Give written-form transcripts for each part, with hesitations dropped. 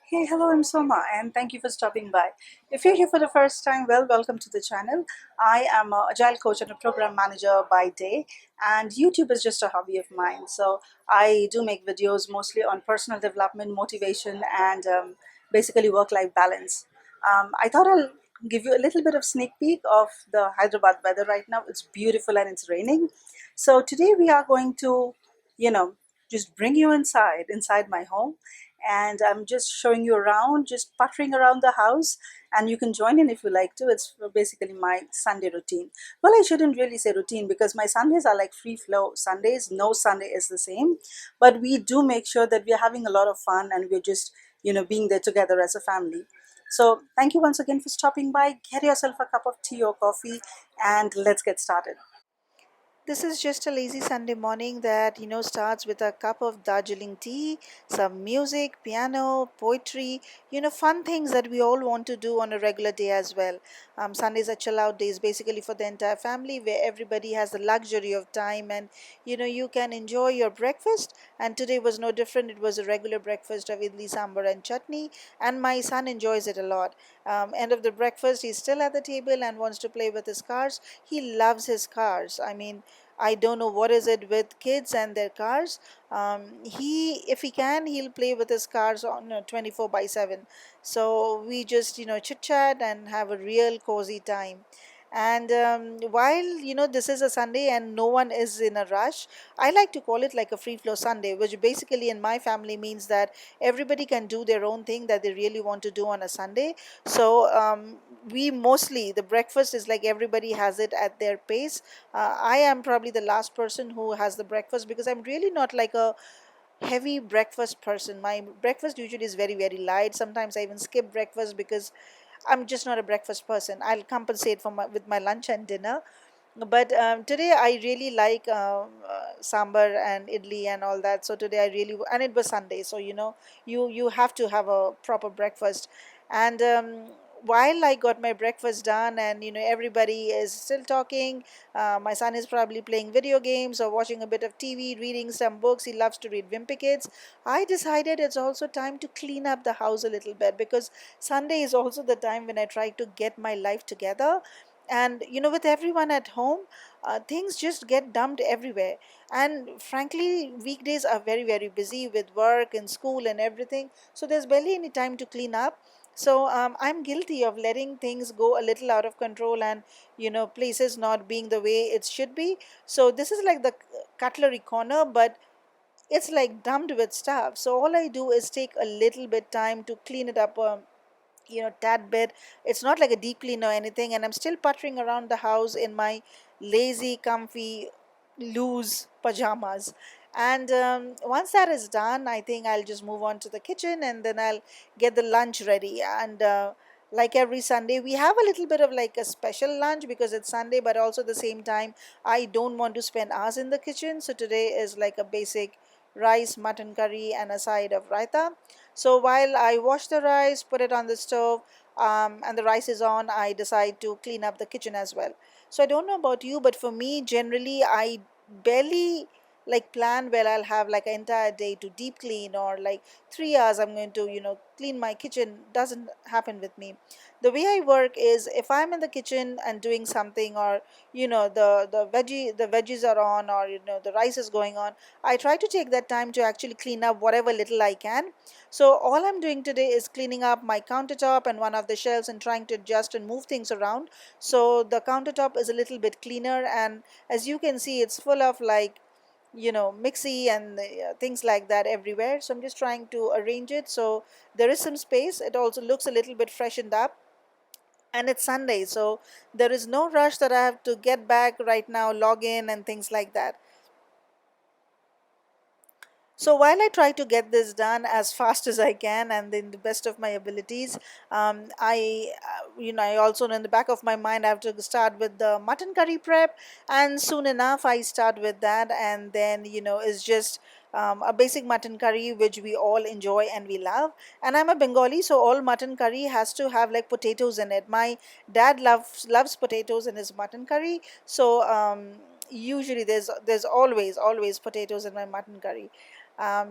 Hey, hello, I'm Soma, and thank you for stopping by. If you're here for the first time, well, welcome to the channel. I am an agile coach and a program manager by day, and YouTube is just a hobby of mine. So I do make videos mostly on personal development, motivation, and basically work-life balance. I thought I'll give you a little bit of sneak peek of the Hyderabad weather right now. It's beautiful and it's raining. So today we are going to, you know, just bring you inside my home, and I'm just showing you around, just puttering around the house, and you can join in if you like to. It's basically my Sunday routine. Well, I shouldn't really say routine because my Sundays are like free flow Sundays. No Sunday is the same, but we do make sure that we're having a lot of fun and we're just, being there together as a family. So thank you once again for stopping by. Get yourself a cup of tea or coffee and let's get started. This is just a lazy Sunday morning that starts with a cup of Darjeeling tea, some music, piano, poetry, fun things that we all want to do on a regular day as well. Sundays are chill out days basically for the entire family where everybody has the luxury of time and you can enjoy your breakfast. And today was no different. It was a regular breakfast of idli, sambar, and chutney, and my son enjoys it a lot. End of the breakfast, he's still at the table and wants to play with his cars. He loves his cars. I mean, I don't know what is it with kids and their cars. If he can, he'll play with his cars on 24 by 7. So we just chit chat and have a real cozy time. And while this is a Sunday and no one is in a rush, I like to call it like a free flow Sunday, which basically in my family means that everybody can do their own thing that they really want to do on a Sunday. So we mostly, the breakfast is like everybody has it at their pace. I am probably the last person who has the breakfast because I'm really not like a heavy breakfast person. My breakfast usually is very, very light. Sometimes I even skip breakfast because I'm just not a breakfast person. I'll compensate for with my lunch and dinner. But today I really like sambar and idli and all that. So today I really, and it was Sunday, so you have to have a proper breakfast. And while I got my breakfast done, and everybody is still talking, my son is probably playing video games or watching a bit of TV, reading some books. He loves to read Wimpy Kids. I decided it's also time to clean up the house a little bit because Sunday is also the time when I try to get my life together. And with everyone at home, things just get dumped everywhere. And frankly, weekdays are very, very busy with work and school and everything, so there's barely any time to clean up. So I'm guilty of letting things go a little out of control, and places not being the way it should be. So this is like the cutlery corner, but it's like dumped with stuff. So all I do is take a little bit time to clean it up, tad bit. It's not like a deep clean or anything, and I'm still puttering around the house in my lazy, comfy, loose pajamas. And once that is done, I think I'll just move on to the kitchen and then I'll get the lunch ready. And like every Sunday, we have a little bit of like a special lunch because it's Sunday, but also at the same time, I don't want to spend hours in the kitchen. So today is like a basic rice, mutton curry, and a side of raita. So while I wash the rice, put it on the stove, and the rice is on, I decide to clean up the kitchen as well. So I don't know about you, but for me, generally, I barely like plan where I'll have like an entire day to deep clean, or like 3 hours I'm going to clean my kitchen. Doesn't happen with me. The way I work is if I'm in the kitchen and doing something, or the veggies are on, or the rice is going on, I try to take that time to actually clean up whatever little I can. So all I'm doing today is cleaning up my countertop and one of the shelves and trying to adjust and move things around. So the countertop is a little bit cleaner, and as you can see, it's full of like mixy and things like that everywhere. So I'm just trying to arrange it so there is some space. It also looks a little bit freshened up, and it's Sunday, so there is no rush that I have to get back right now, log in and things like that. So while I try to get this done as fast as I can and in the best of my abilities, I also know in the back of my mind I have to start with the mutton curry prep, and soon enough I start with that, and then it's just a basic mutton curry which we all enjoy and we love. And I'm a Bengali, so all mutton curry has to have like potatoes in it. My dad loves potatoes in his mutton curry, so usually there's always potatoes in my mutton curry.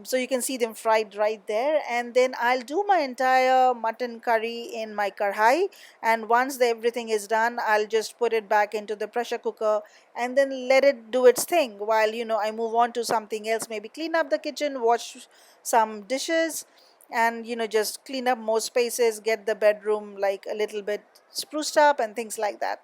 So you can see them fried right there, and then I'll do my entire mutton curry in my karhai, and once everything is done, I'll just put it back into the pressure cooker and then let it do its thing while I move on to something else, maybe clean up the kitchen, wash some dishes, and just clean up more spaces, get the bedroom like a little bit spruced up and things like that.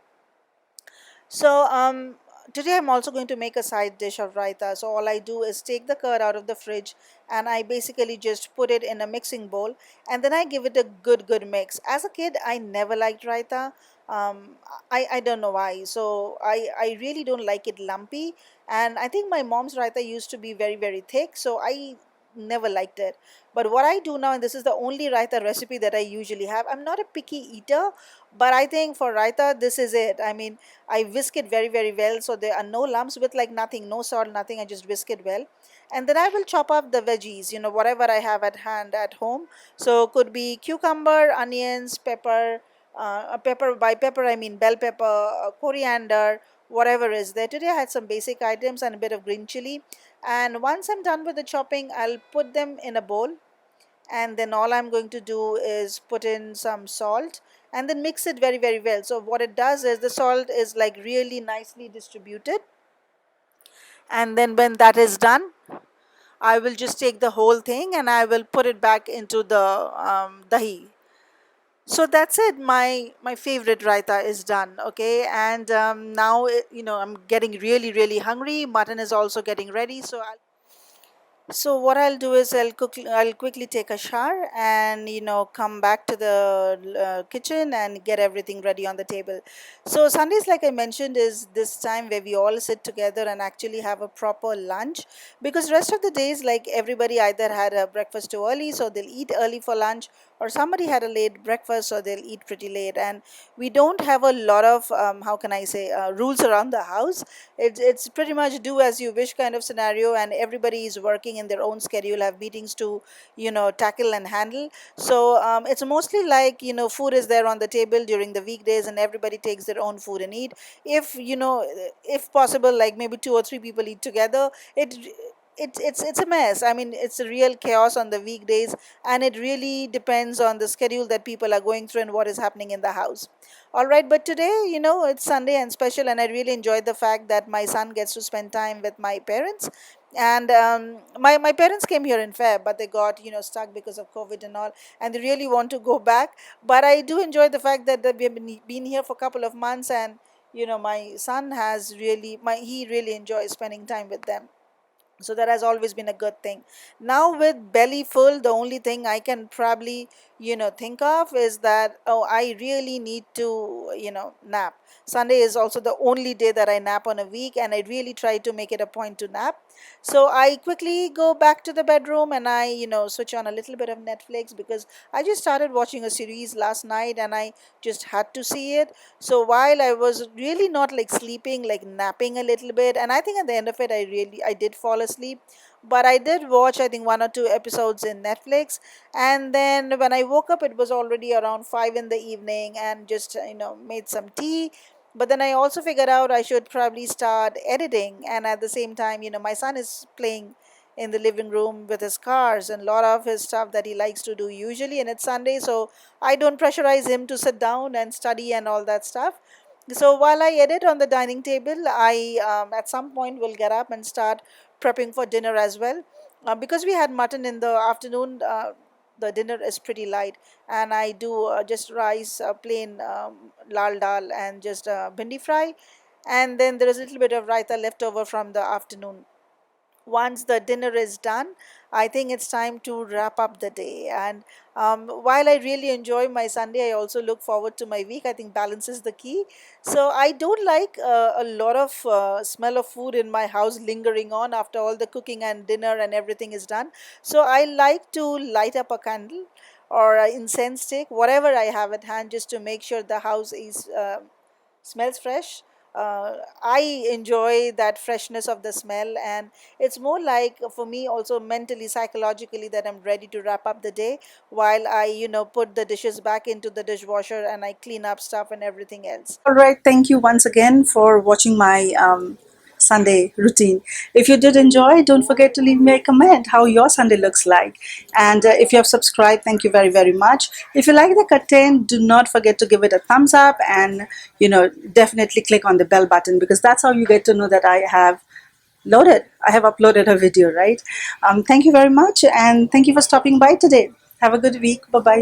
So today I'm also going to make a side dish of raita. So all I do is take the curd out of the fridge and I basically just put it in a mixing bowl, and then I give it a good mix. As a kid, I never liked raita. Um, I don't know why. So I really don't like it lumpy, and I think my mom's raita used to be very thick. So I never liked it. But what I do now, and this is the only raita recipe that I usually have. I'm not a picky eater, but I think for raita this is it. I mean, I whisk it very well, so there are no lumps, with like nothing, no salt, nothing. I just whisk it well, and then I will chop up the veggies, whatever I have at hand at home. So could be cucumber, onions, pepper, pepper. By pepper I mean bell pepper, coriander, whatever is there. Today I had some basic items and a bit of green chili. And once I'm done with the chopping, I'll put them in a bowl, and then all I'm going to do is put in some salt and then mix it very well. So what it does is the salt is like really nicely distributed, and then when that is done, I will just take the whole thing and I will put it back into the dahi. So that's it. My favorite raita is done. Okay, and now I'm getting really hungry. Mutton is also getting ready, so what I'll do is I'll quickly take a shower and come back to the kitchen and get everything ready on the table. So Sundays, like I mentioned, is this time where we all sit together and actually have a proper lunch, because rest of the days, like, everybody either had a breakfast too early, so they'll eat early for lunch, or somebody had a late breakfast, so they'll eat pretty late. And we don't have a lot of how can I say, rules around the house. It's pretty much do as you wish kind of scenario, and everybody is working in their own schedule, have meetings to tackle and handle. So it's mostly like food is there on the table during the weekdays, and everybody takes their own food and eat. If if possible, like maybe two or three people eat together, it's a mess. I mean, it's a real chaos on the weekdays, and it really depends on the schedule that people are going through and what is happening in the house. All right, but today, it's Sunday and special, and I really enjoyed the fact that my son gets to spend time with my parents. And my parents came here in Feb, but they got stuck because of COVID and all, and they really want to go back. But I do enjoy the fact that we have been here for a couple of months, and my son has really my he really enjoys spending time with them. So that has always been a good thing. Now with belly full, the only thing I can probably think of is that, oh, I really need to nap. Sunday is also the only day that I nap on a week, and I really try to make it a point to nap. So I quickly go back to the bedroom and I switch on a little bit of Netflix, because I just started watching a series last night and I just had to see it. So while I was really not like sleeping, like napping a little bit, and I think at the end of it, I did fall asleep. But I did watch, I think, one or two episodes in Netflix, and then when I woke up, it was already around 5 in the evening, and just made some tea. But then I also figured out I should probably start editing, and at the same time, my son is playing in the living room with his cars and a lot of his stuff that he likes to do usually, and it's Sunday, so I don't pressurize him to sit down and study and all that stuff. So while I edit on the dining table, I at some point will get up and start prepping for dinner as well. Because we had mutton in the afternoon, the dinner is pretty light, and I do just rice, plain lal dal, and just bhindi fry, and then there is a little bit of raita left over from the afternoon. Once the dinner is done, I think it's time to wrap up the day. And while I really enjoy my Sunday, I also look forward to my week. I think balance is the key. So I don't like a lot of smell of food in my house lingering on after all the cooking and dinner and everything is done. So I like to light up a candle or an incense stick, whatever I have at hand, just to make sure the house is smells fresh. I enjoy that freshness of the smell, and it's more like for me also mentally, psychologically, that I'm ready to wrap up the day while I, put the dishes back into the dishwasher and I clean up stuff and everything else. All right, thank you once again for watching my Sunday routine. If you did enjoy, don't forget to leave me a comment how your Sunday looks like. And if you have subscribed, thank you very, very much. If you like the content, do not forget to give it a thumbs up, and definitely click on the bell button, because that's how you get to know that I have uploaded a video, right? Thank you very much, and thank you for stopping by today. Have a good week. Bye bye.